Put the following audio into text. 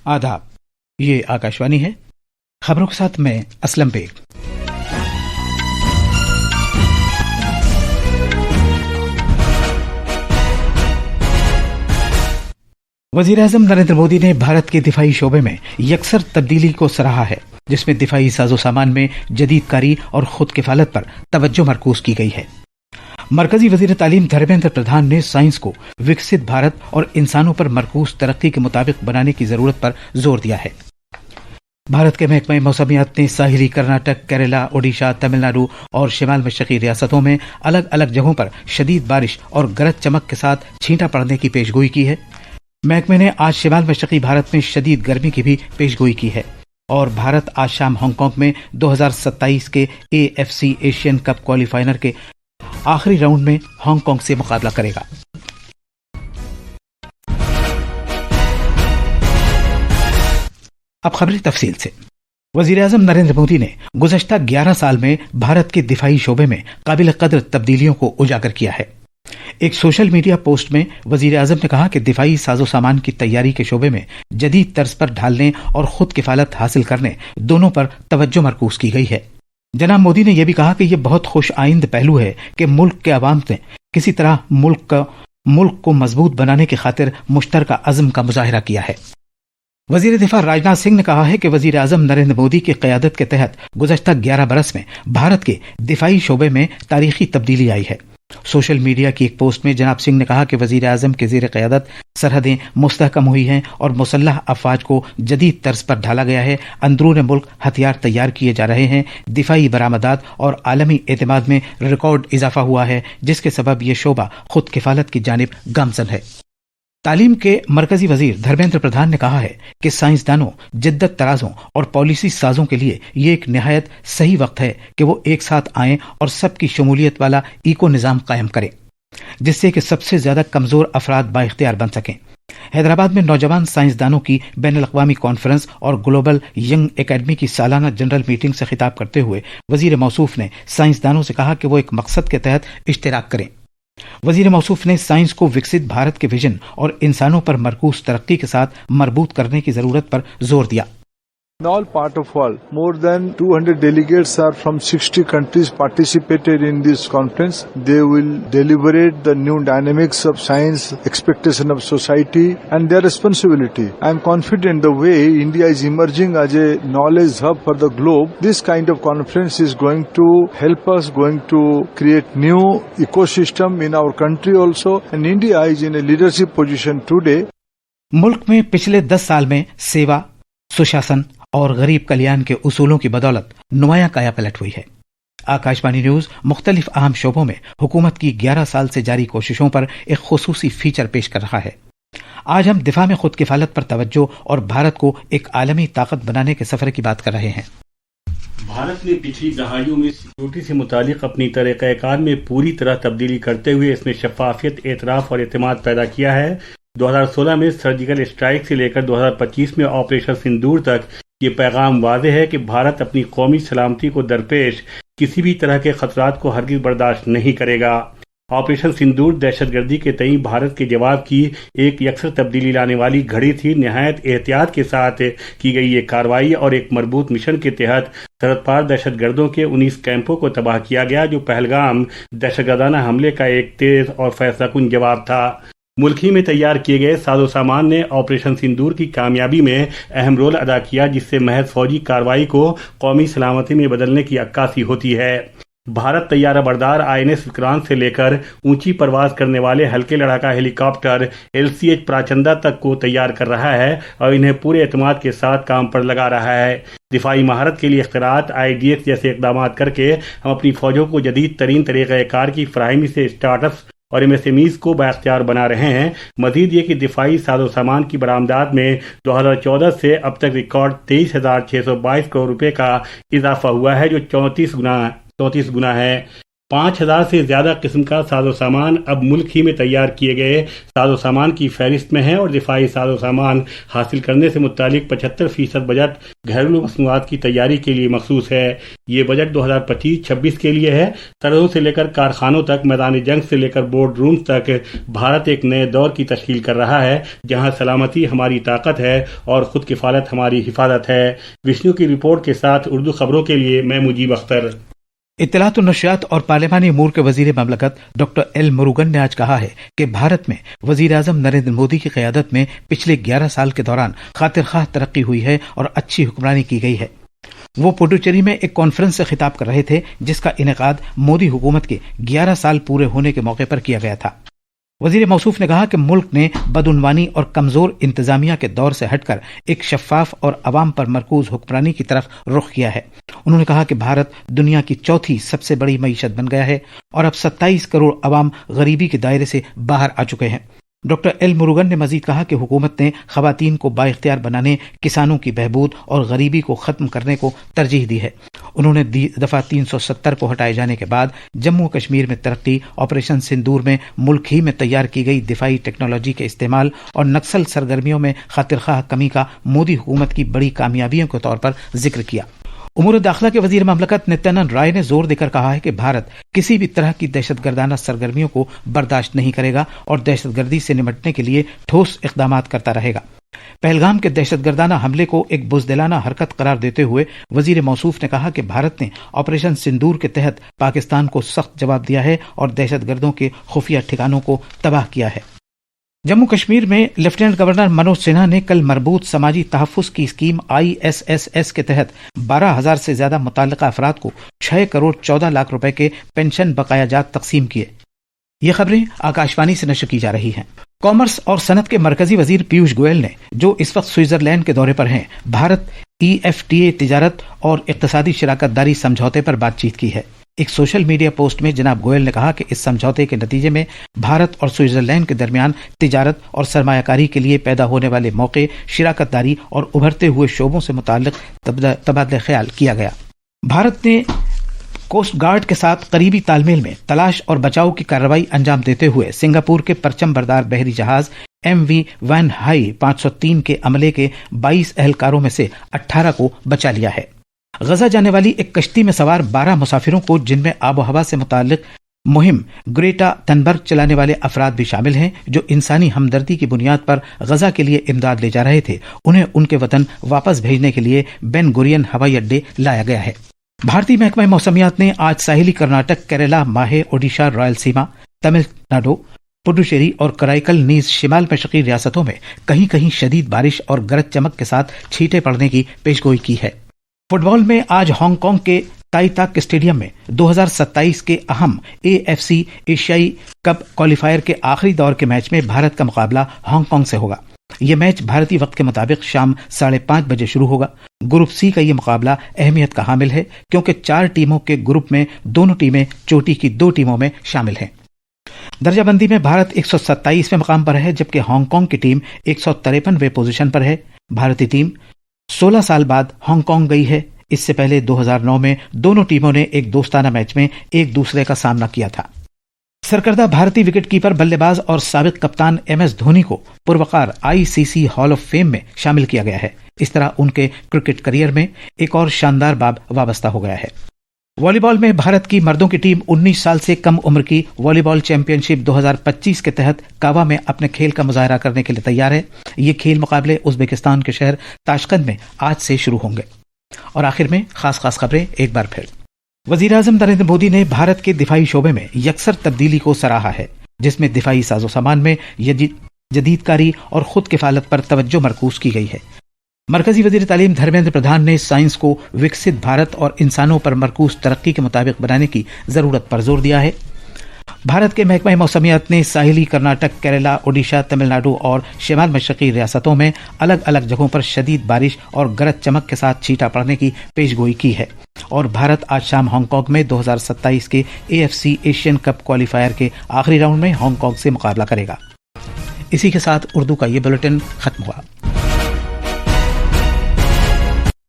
آداب، یہ آکاشوانی ہے۔ خبروں کے ساتھ میں اسلم بیگ۔ وزیر اعظم نریندر مودی نے بھارت کے دفاعی شعبے میں یکسر تبدیلی کو سراہا ہے، جس میں دفاعی ساز و سامان میں جدید کاری اور خود کفالت پر توجہ مرکوز کی گئی ہے۔ مرکزی وزیر تعلیم دھرمیندر پردھان نے سائنس کو وکست بھارت اور انسانوں پر مرکوز ترقی کے مطابق بنانے کی ضرورت پر زور دیا ہے۔ بھارت کے محکمہ موسمیات نے ساحلی کرناٹک، کیرلا، اوڈیشہ، تمل ناڈو اور شمال مشرقی ریاستوں میں الگ الگ جگہوں پر شدید بارش اور گرج چمک کے ساتھ چھینٹا پڑنے کی پیشگوئی کی ہے۔ محکمے نے آج شمال مشرقی بھارت میں شدید گرمی کی بھی پیشگوئی کی ہے اور بھارت آج شام ہانگ کانگ میں 2027 کے AFC ایشین کپ کوالیفائر کے آخری راؤنڈ میں ہانگ کانگ سے مقابلہ کرے گا۔ اب خبریں تفصیل سے۔ وزیر اعظم نریندر مودی نے گزشتہ 11 سال میں بھارت کے دفاعی شعبے میں قابل قدر تبدیلیوں کو اجاگر کیا ہے۔ ایک سوشل میڈیا پوسٹ میں وزیر اعظم نے کہا کہ دفاعی ساز و سامان کی تیاری کے شعبے میں جدید طرز پر ڈھالنے اور خود کفالت حاصل کرنے دونوں پر توجہ مرکوز کی گئی ہے۔ جناب مودی نے یہ بھی کہا کہ یہ بہت خوش آئند پہلو ہے کہ ملک کے عوام نے کسی طرح ملک کو مضبوط بنانے کی خاطر مشترکہ عزم کا مظاہرہ کیا ہے۔ وزیر دفاع راجناتھ سنگھ نے کہا ہے کہ وزیر اعظم نریندر مودی کی قیادت کے تحت گزشتہ 11 برس میں بھارت کے دفاعی شعبے میں تاریخی تبدیلی آئی ہے۔ سوشل میڈیا کی ایک پوسٹ میں جناب سنگھ نے کہا کہ وزیر اعظم کے زیر قیادت سرحدیں مستحکم ہوئی ہیں اور مسلح افواج کو جدید طرز پر ڈھالا گیا ہے، اندرون ملک ہتھیار تیار کیے جا رہے ہیں، دفاعی برآمدات اور عالمی اعتماد میں ریکارڈ اضافہ ہوا ہے، جس کے سبب یہ شعبہ خود کفالت کی جانب گامزن ہے۔ تعلیم کے مرکزی وزیر دھرمیندر پردھان نے کہا ہے کہ سائنسدانوں، جدت ترازوں اور پالیسی سازوں کے لیے یہ ایک نہایت صحیح وقت ہے کہ وہ ایک ساتھ آئیں اور سب کی شمولیت والا ایکو نظام قائم کریں، جس سے کہ سب سے زیادہ کمزور افراد بااختیار بن سکیں۔ حیدرآباد میں نوجوان سائنسدانوں کی بین الاقوامی کانفرنس اور گلوبل ینگ اکیڈمی کی سالانہ جنرل میٹنگ سے خطاب کرتے ہوئے وزیر موصوف نے سائنسدانوں سے کہا کہ وہ ایک مقصد کے تحت اشتراک کریں۔ وزیر موصوف نے سائنس کو وکست بھارت کے ویژن اور انسانوں پر مرکوز ترقی کے ساتھ مربوط کرنے کی ضرورت پر زور دیا۔ In all part of world, more than 200 delegates are from 60 countries participated in this conference. They will deliberate the new dynamics of science, expectation of society and their responsibility. I am confident the way India is emerging as a knowledge hub for the globe, this kind of conference is going to help us, going to create new ecosystem in our country also, and India is in a leadership position today. ملک میں پچھلے 10 سال میں سیوا، سشاسن اور غریب کلیان کے اصولوں کی بدولت نمایاں کایا پلٹ ہوئی ہے۔ آکاشوانی نیوز مختلف اہم شعبوں میں حکومت کی 11 سال سے جاری کوششوں پر ایک خصوصی فیچر پیش کر رہا ہے۔ آج ہم دفاع میں خود کفالت پر توجہ اور بھارت کو ایک عالمی طاقت بنانے کے سفر کی بات کر رہے ہیں۔ بھارت نے پچھلی دہائیوں میں سیکورٹی سے متعلق اپنی طریقہ کار میں پوری طرح تبدیلی کرتے ہوئے اس میں شفافیت، اعتراف اور اعتماد پیدا کیا ہے۔ 2016 میں سرجیکل اسٹرائک سے لے کر 2025 میں آپریشن سندور تک یہ پیغام واضح ہے کہ بھارت اپنی قومی سلامتی کو درپیش کسی بھی طرح کے خطرات کو ہرگز برداشت نہیں کرے گا۔ آپریشن سندور دہشت گردی کے تئیں بھارت کے جواب کی ایک یکسر تبدیلی لانے والی گھڑی تھی۔ نہایت احتیاط کے ساتھ کی گئی یہ کارروائی اور ایک مربوط مشن کے تحت سرحد پار دہشت گردوں کے 19 کیمپوں کو تباہ کیا گیا، جو پہلگام دہشت گردانہ حملے کا ایک تیز اور فیصلہ کن جواب تھا۔ ملک ہی میں تیار کیے گئے ساز و سامان نے آپریشن سندور کی کامیابی میں اہم رول ادا کیا، جس سے محض فوجی کارروائی کو قومی سلامتی میں بدلنے کی عکاسی ہوتی ہے۔ بھارت طیارہ بردار INS وکرانت سے لے کر اونچی پرواز کرنے والے ہلکے لڑاکا ہیلی کاپٹر LCH پراچندا تک کو تیار کر رہا ہے اور انہیں پورے اعتماد کے ساتھ کام پر لگا رہا ہے۔ دفاعی مہارت کے لیے اختراعات، IDX جیسے اقدامات کر کے ہم اپنی فوجوں کو جدید ترین طریقہ کار کی فراہمی سے اسٹارٹ اپس اور MSMEs کو بااختیار بنا رہے ہیں۔ مزید یہ کہ دفاعی ساز و سامان کی برآمدات میں 2014 سے اب تک ریکارڈ 23,622 کروڑ روپے کا اضافہ ہوا ہے، جو 34 گنا ہے۔ 5000 سے زیادہ قسم کا ساز و سامان اب ملک ہی میں تیار کیے گئے ساز و سامان کی فہرست میں ہے اور دفاعی ساز و سامان حاصل کرنے سے متعلق 75% بجٹ گھریلو مصنوعات کی تیاری کے لیے مخصوص ہے۔ یہ بجٹ 2025-26 کے لیے ہے۔ سرحدوں سے لے کر کارخانوں تک، میدان جنگ سے لے کر بورڈ رومز تک بھارت ایک نئے دور کی تشکیل کر رہا ہے جہاں سلامتی ہماری طاقت ہے اور خود کفالت ہماری حفاظت ہے۔ وشنو کی رپورٹ کے ساتھ اردو خبروں کے لیے میں مجیب اختر۔ اطلاعات و نشریات اور پارلیمانی امور کے وزیر مملکت ڈاکٹر ایل مروگن نے آج کہا ہے کہ بھارت میں وزیر اعظم نریندر مودی کی قیادت میں پچھلے 11 سال کے دوران خاطر خواہ ترقی ہوئی ہے اور اچھی حکمرانی کی گئی ہے۔ وہ پڈوچیری میں ایک کانفرنس سے خطاب کر رہے تھے جس کا انعقاد مودی حکومت کے 11 سال پورے ہونے کے موقع پر کیا گیا تھا۔ وزیر موصوف نے کہا کہ ملک نے بدعنوانی اور کمزور انتظامیہ کے دور سے ہٹ کر ایک شفاف اور عوام پر مرکوز حکمرانی کی طرف رخ کیا ہے۔ انہوں نے کہا کہ بھارت دنیا کی چوتھی سب سے بڑی معیشت بن گیا ہے اور اب 27 کروڑ عوام غریبی کے دائرے سے باہر آ چکے ہیں۔ ڈاکٹر ایل مروگن نے مزید کہا کہ حکومت نے خواتین کو بااختیار بنانے، کسانوں کی بہبود اور غریبی کو ختم کرنے کو ترجیح دی ہے۔ انہوں نے دفعہ 370 کو ہٹائے جانے کے بعد جموں کشمیر میں ترقی، آپریشن سندور میں ملک ہی میں تیار کی گئی دفاعی ٹیکنالوجی کے استعمال اور نکسل سرگرمیوں میں خاطر خواہ کمی کا مودی حکومت کی بڑی کامیابیوں کے طور پر ذکر کیا۔ امور داخلہ کے وزیر مملکت نتیانند رائے نے زور دے کر کہا ہے کہ بھارت کسی بھی طرح کی دہشت گردانہ سرگرمیوں کو برداشت نہیں کرے گا اور دہشت گردی سے نمٹنے کے لیے ٹھوس اقدامات کرتا رہے گا۔ پہلگام کے دہشت گردانہ حملے کو ایک بزدلانہ حرکت قرار دیتے ہوئے وزیر موصوف نے کہا کہ بھارت نے آپریشن سندور کے تحت پاکستان کو سخت جواب دیا ہے اور دہشت گردوں کے خفیہ ٹھکانوں کو تباہ کیا ہے۔ جموں کشمیر میں لیفٹیننٹ گورنر منوج سنہا نے کل مربوط سماجی تحفظ کی اسکیم ISSS کے تحت 12,000 سے زیادہ متعلقہ افراد کو 6 کروڑ 14 لاکھ روپے کے پینشن بقایا جات تقسیم کیے۔ یہ خبریں آکاشوانی سے نشر کی جا رہی ہیں۔ کامرس اور صنعت کے مرکزی وزیر پیوش گوئل نے، جو اس وقت سوئٹزرلینڈ کے دورے پر ہیں، بھارت EFTA تجارت اور اقتصادی شراکت داری سمجھوتے پر بات چیت کی ہے۔ ایک سوشل میڈیا پوسٹ میں جناب گوئل نے کہا کہ اس سمجھوتے کے نتیجے میں بھارت اور سوئٹزرلینڈ کے درمیان تجارت اور سرمایہ کاری کے لیے پیدا ہونے والے موقع، شراکت داری اور ابھرتے ہوئے شعبوں سے متعلق تبادلہ خیال کیا گیا۔ بھارت نے کوسٹ گارڈ کے ساتھ قریبی تال میل میں تلاش اور بچاؤ کی کارروائی انجام دیتے ہوئے سنگاپور کے پرچم بردار بحری جہاز MV وین ہائی 503 کے عملے کے 22 اہلکاروں میں سے 18 کو بچا لیا ہے۔ غزہ جانے والی ایک کشتی میں سوار 12 مسافروں کو، جن میں آب و ہوا سے متعلق مہم گریٹا تھنبرگ چلانے والے افراد بھی شامل ہیں، جو انسانی ہمدردی کی بنیاد پر غزہ کے لیے امداد لے جا رہے تھے، انہیں ان کے وطن واپس بھیجنے کے لیے بین گورین ہوائی اڈے لایا گیا ہے۔ بھارتی محکمہ موسمیات نے آج ساحلی کرناٹک، کیرلا، ماہے، اوڈیشہ، رائل سیما، تمل ناڈو، پڈوچیری اور کرائیکل نیز شمال مشرقی ریاستوں میں کہیں کہیں شدید بارش اور گرج چمک کے ساتھ چھینٹیں پڑنے کی پیشگوئی کی ہے۔ فٹ بال میں آج ہانگ کانگ کے تائی تاک اسٹیڈیم میں 2027 کے اہم AFC ایشیائی کپ کوالیفائر کے آخری دور کے میچ میں بھارت کا مقابلہ ہانگ کانگ سے ہوگا۔ یہ میچ بھارتی وقت کے مطابق شام 5:30 بجے شروع ہوگا۔ گروپ C کا یہ مقابلہ اہمیت کا حامل ہے کیونکہ 4 ٹیموں کے گروپ میں دونوں ٹیمیں چوٹی کی 2 ٹیموں میں شامل ہیں۔ درجہ بندی میں بھارت 127ویں مقام پر ہے، جبکہ ہانگ کانگ کی ٹیم 153ویں پوزیشن پر ہے۔ بھارتی ٹیم 16 سال بعد ہانگ کانگ گئی ہے۔ اس سے پہلے 2009 میں دونوں ٹیموں نے ایک دوستانہ میچ میں ایک دوسرے کا سامنا کیا تھا۔ سرکردہ بھارتی وکٹ کیپر بلے باز اور سابق کپتان MS دھونی کو پروقار ICC ہال آف فیم میں شامل کیا گیا ہے۔ اس طرح ان کے کرکٹ کریئر میں ایک اور شاندار باب وابستہ ہو گیا ہے۔ والی بال میں بھارت کی مردوں کی ٹیم 19 سال سے کم عمر کی والی بال چیمپئن شپ 2025 کے تحت کاوا میں اپنے کھیل کا مظاہرہ کرنے کے لیے تیار ہے۔ یہ کھیل مقابلے ازبکستان کے شہر تاشقند میں آج سے شروع ہوں گے۔ اور آخر میں خاص خبریں ایک بار پھر۔ وزیر اعظم نریندر مودی نے بھارت کے دفاعی شعبے میں یکسر تبدیلی کو سراہا ہے، جس میں دفاعی ساز و سامان میں جدید کاری اور خود کفالت پر توجہ مرکوز کی گئی ہے۔ مرکزی وزیر تعلیم دھرمیندر پردھان نے سائنس کو وکست بھارت اور انسانوں پر مرکوز ترقی کے مطابق بنانے کی ضرورت پر زور دیا ہے۔ بھارت کے محکمہ موسمیات نے ساحلی کرناٹک، کیرلا، اوڈیشہ، تمل ناڈو اور شمال مشرقی ریاستوں میں الگ الگ جگہوں پر شدید بارش اور گرج چمک کے ساتھ چھینٹا پڑنے کی پیشگوئی کی ہے۔ اور بھارت آج شام ہانگ کانگ میں 2027 کے AFC ایشین کپ کوالیفائر کے آخری راؤنڈ میں ہانگ کانگ سے مقابلہ کرے گا۔ اسی کے ساتھ اردو کا یہ بلیٹن ختم ہوا۔